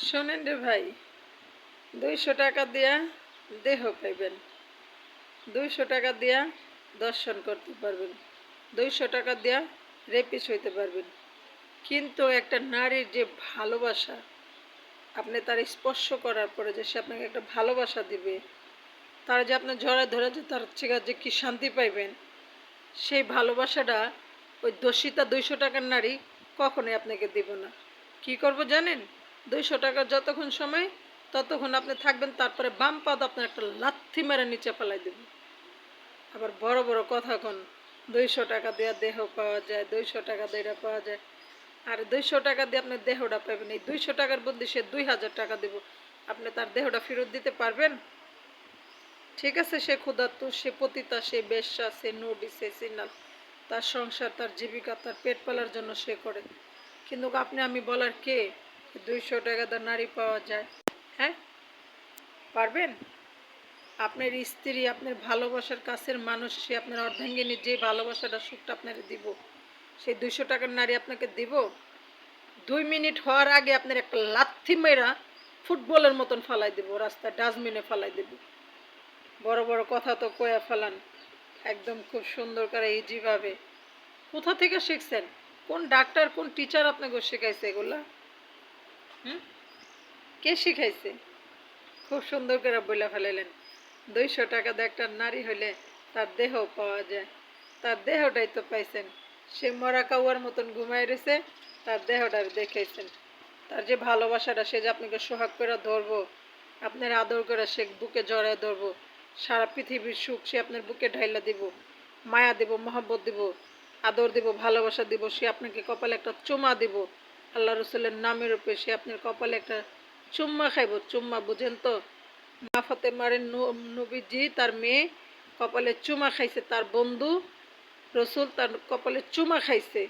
শোনেন রে ভাই, 200 টাকা দিয়া দেহ পাইবেন, 200 টাকা দিয়া দর্শন করতে পারবেন, 200 টাকা দিয়া রেপিস হইতে পারবেন। কিন্তু একটা নারীর যে ভালোবাসা, আপনি তার স্পর্শ করার পরে যে সে আপনাকে একটা ভালোবাসা দিবে, তার যে আপনার জড়ায় ধরে যে তার থেকে যে কি শান্তি পাইবেন, সেই ভালোবাসাটা ওই দোষিতা 200 টাকার নারী কখনোই আপনাকে দিব না। কি করব জানেন? 200 টাকা যতক্ষণ সময় ততক্ষণ আপনি থাকবেন, তারপরে বাম পাদ আপনার একটা লাথি মেরে নিচে ফেলাই দেব। আবার বড় বড় কথা কন, 200 টাকা দিয়ে দেহ পাওয়া যায়, 200 টাকা দিয়ে পাওয়া যায়। আর 200 টাকা দিয়ে আপনার দেহটা পাবেন, এই 200 টাকার বদলে সে 2000 টাকা দেব, আপনি তার দেহটা ফেরত দিতে পারবেন? ঠিক আছে, সে ক্ষুধার্ত, সে পতিতা, সে বেশ্যা, সে নবী, সে সিনাল, তার সংসার, তার জীবিকা, তার পেট পালার জন্য সে করে। কিন্তু আপনি আমি বলার কে? 200 টাকা দিয়ে নারী পাওয়া যায়? হ্যাঁ, পারবেন? আপনার স্ত্রী, আপনার ভালোবাসার কাছের মানুষ, সে আপনার অর্ধাঙ্গিনী, যে ভালোবাসাটা সুখটা আপনাকে দিব, সেই 200 টাকার নারী আপনাকে দিব? 2 মিনিট হওয়ার আগে আপনার একটা লাথি মেরা ফুটবলের মতন ফালাই দেব, রাস্তায় ডাস্টবিনে ফালাই দেব। বড় বড় কথা তো কয়া ফেলান একদম খুব সুন্দর করে ইজিভাবে। কোথা থেকে শিখছেন? কোন ডাক্তার, কোন টিচার আপনাকে শেখাইছে এগুলা? হুম, কে শিখাইছে? খুব সুন্দর করে বলে ফেলাইলেন 200 টাকা দিয়ে একটা নারী হলে তার দেহ পাওয়া যায়। তার দেহটাই তো পাইছেন, সে মরা কাউয়ার মতন ঘুমাই রয়েছে, তার দেহটা দেখাইছেন। তার যে ভালোবাসাটা, সে যে আপনাকে সোহাগ করে ধরবো, আপনার আদর করে সে বুকে জড়ায় ধরবো, সারা পৃথিবীর সুখ সে আপনার বুকে ঢাইলা দিব, মায়া দিব, মহব্বত দিব, আদর দিব, ভালোবাসা দিব। সে আপনাকে কপালে একটা চুমা দিব, আল্লাহ রসুলের নামের উপরে সে আপনার কপালে একটা চুম্মা খাইব। চুম্মা বুঝেন তো? মা ফাতেমার নবীজি তার মেয়ে কপালে চুমা খাইছে, তার বন্ধু রসুল তার কপালে চুমা খাইছে।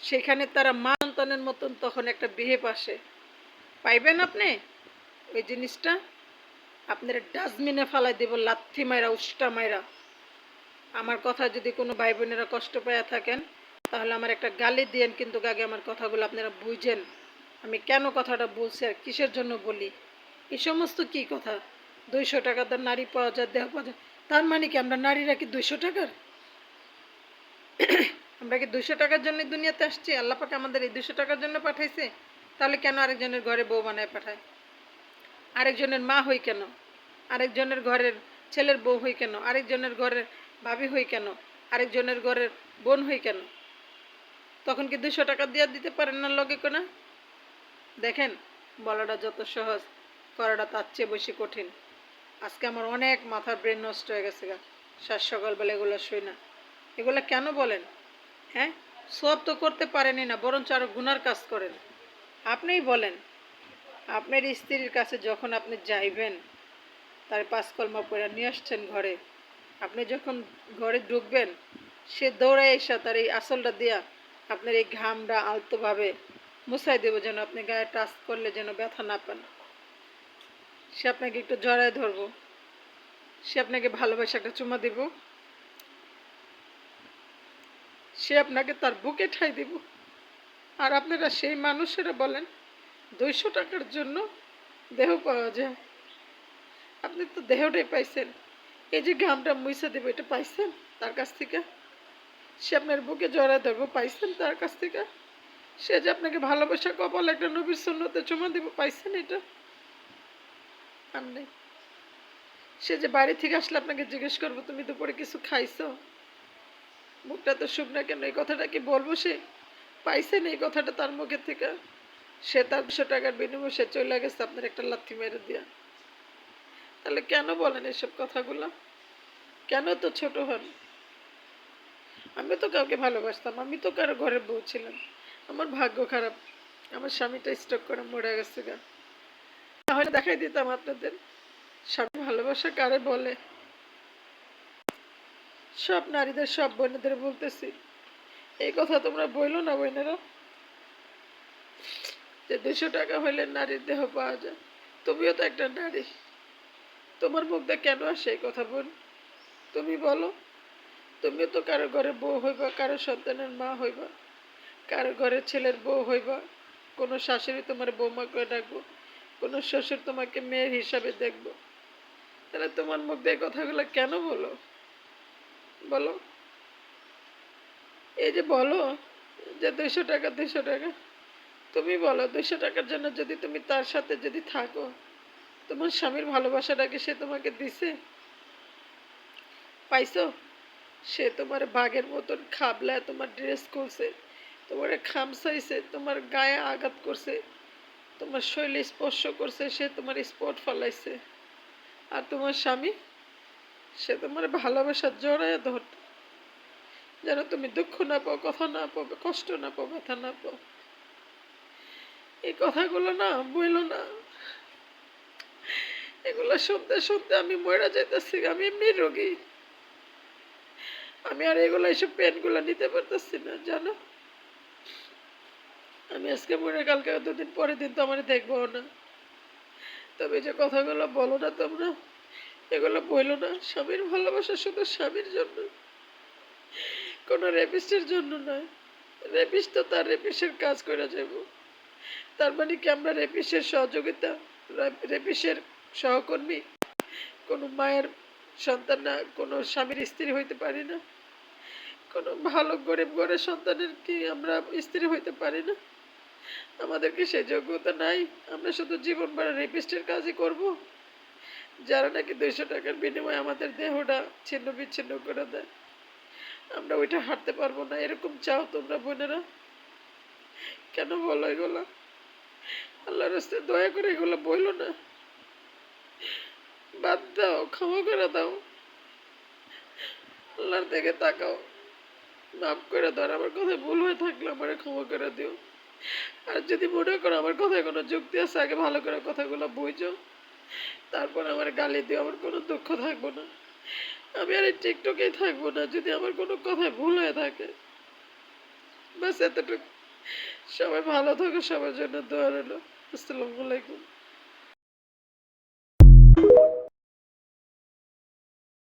সেখানে তারা মা সন্তানের মতন তখন একটা বিহেভ আসে। পাইবেন আপনি ওই জিনিসটা? আপনার ডাস্টবিনে ফালাই দেব লাথি মাইরা, উষ্টা মাইরা। আমার কথা যদি কোনো ভাই বোনেরা কষ্ট পেয়ে থাকেন, তাহলে আমার একটা গালি দিয়েন, কিন্তু আগে আমার কথাগুলো আপনারা বুঝেন আমি কেন কথাটা বলছি আর কিসের জন্য বলি। এই সমস্ত কি কথা? 200 টাকা তার নারী পাওয়া যায়, দেহ পাওয়া যায়, তার মানে কি আমরা নারীরা কি 200 টাকার? আমরা কি 200 টাকার জন্য দুনিয়াতে আসছি? আল্লাহ পাক আমাদের এই 200 টাকার জন্য পাঠাইছে? তাহলে কেন আরেকজনের ঘরে বউ বানায় পাঠায়? আরেকজনের মা হই কেন? আরেকজনের ঘরের ছেলের বউ হই কেন? আরেকজনের ঘরের ভাবি হই কেন? আরেকজনের ঘরের বোন হই কেন? তখন কি 200 টাকা দিয়ে দিতে পারেন না লগে কোনা? দেখেন, বলাটা যত সহজ, করাটা তার চেয়ে বেশি কঠিন। আজকে আমার অনেক মাথার ব্রেন নষ্ট হয়ে গেছে গা, সাত সকালবেলা এগুলো শুই না। এগুলো কেন বলেন? হ্যাঁ, সব তো করতে পারেনি না, বরঞ্চ আরও গুনার কাজ করেন। আপনিই বলেন, আপনার স্ত্রীর কাছে যখন আপনি যাইবেন, তার 5 কলমা পড়ে নিয়ে আসছেন ঘরে, আপনি যখন ঘরে ঢুকবেন, সে দৌড়ায় এসে তার এই আসলটা দিয়া আপনার এই ঘামটা আলতোভাবে মুছাই দেবো, যেন আপনি গায়ে টাচ করলে যেন ব্যথা না পান। সে আপনাকে একটু জড়ায় ধরবো, সে আপনাকে ভালোবাসা একটা চুমা দিব, সে আপনাকে তার বুকে ঠাই দিব। আর আপনারা সেই মানুষেরা বলেন 200 টাকার জন্য দেহ পাওয়া যায়। আপনি তো দেহটাই পাইছেন, এই যে ঘামটা মুছে দেবো এটা পাইছেন তার কাছ থেকে? সে আপনার বুকে জড়ায় ধরবো, পাইছেন তার কাছ থেকে? সে যে আপনাকে ভালোবাসা কপালে একটা নবীর সুন্নতে চুমা দিব, পাইছেন এটা? আপনি, সে যে বাড়ি থেকে আসলে আপনাকে জিজ্ঞেস করবো তুমি দুপুরে কিছু খাইছো, মুখটা তো শুকনা কেন, এই কথাটা কি বলবো? সে পাইছেন এই কথাটা তার মুখের থেকে? সে তার 200 টাকার বিনিময়ে সে চলে গেছে আপনার একটা লাথি মেরে দিয়া। তাহলে কেন বলেন এসব কথাগুলো? কেন তো ছোট হন? আমি তো কাউকে ভালোবাসতাম, আমি তো কারো ঘরের বউ ছিলাম। আমার ভাগ্য খারাপ, আমার স্বামীটা স্ট্রোক করে মরে গেছে গা। তাহলে দেখাই দিতাম আপনাদের স্বামী ভালোবাসা কারে বলে। সব নারীদের, সব বোনেদের বলতেছি, এই কথা তোমরা বইলো না বোনেরা, যে 200 টাকা হইলে নারীর দেহ পাওয়া যায়। তুমিও তো একটা নারী, তোমার মুখ দিয়ে কেন আসে এই কথা বোন? তুমি বলো। তুমিও তো কারো ঘরে বউ হইবা, কারো সন্তানের মা হইবা, কারো ঘরের ছেলের বউ হইবা, কোনো শাশুড়ি তোমার বৌমা করে ডাকবো, কোনো শ্বশুর তোমাকে মেয়ের হিসাবে দেখবো, তাহলে তোমার মুখ দিয়ে কথাগুলো কেন বলো? বলো। এই যে বলো যে 200 টাকা 200 টাকা, তুমি বলো 200 টাকার জন্য যদি তুমি তার সাথে যদি থাকো, তোমার স্বামীর ভালোবাসাটাকে সে তোমাকে দিছে? পাইছো? সে তোমার বাঘের মতন খাবলায় তোমার ড্রেস করছে, তোমার খামসাইছে, তোমার গায়ে আঘাত করছে, তোমার শরীরে স্পর্শ করছে, সে তোমার স্পট ফলাইছে। আর তোমার স্বামী, সে তোমার ভালোবাসার জড়ায় ধর, যেন তুমি দুঃখ না পাও, কথা না পাও, কষ্ট না পাও, ব্যথা না পাও। এই কথাগুলো না বইলো না। এগুলো শুনতে শুনতে আমি মরে যাইতেছি। আমি এমনি রোগী, আমি আর এগুলো এইসব পেনগুলো নিতে পারতেছি না, জানো। আমি আজকে মরে কালকে 2 দিন পরের দিন তো আমার দেখবো না। তবে যে কথাগুলো বলো না তোমরা, এগুলো বইলো না। স্বামীর ভালোবাসা শুধু স্বামীর জন্য, কোনো রেপিস্টের জন্য নয়। রেপিস্ট তো তার রেপিসের কাজ করে যাব। তার মানে কি আমরা রেপিসের সহযোগিতা, রেপিসের সহকর্মী? কোনো মায়ের সন্তান না, কোনো স্বামীর স্ত্রী হইতে পারি না? কোনো ভালো গরিব ঘরের সন্তানের কি আমরা স্ত্রী হইতে পারি না? আমাদের কি সেই যোগ্যতা নাই? আমরা শুধু জীবন ভরা রেপিস্টের কাজই করব, যারা নাকি 200 টাকার বিনিময়ে আমাদের দেহটা ছিন্ন বিচ্ছিন্ন করে দেয়। আমরা ওইটা হাঁটতে পারবো না, এরকম চাও তোমরা বোনেরা? কেন বলো এগুলা? আল্লাহর রাস্তায় দয়া করে এগুলো বইলো না। বাদ দাও, ক্ষমা করে দাও, আল্লাহর দিকে তাকাও, মাফ করে দাও। আমার কথায় ভুল হয়ে থাকলে আমার ক্ষমা করে দিও। আর যদি মনে করো আমার কথায় কোনো যুক্তি আছে, আগে ভালো করে কথাগুলো বুঝো, তারপর আমার গালি দিও, আমার কোনো দুঃখ থাকবো না। আমি আর এই টিকটকেই থাকবো না যদি আমার কোনো কথায় ভুল হয়ে থাকে। বাস এতটুকু। সবাই ভালো থাকো, সবার জন্য দোয়া রইল। আসসালামু আলাইকুম।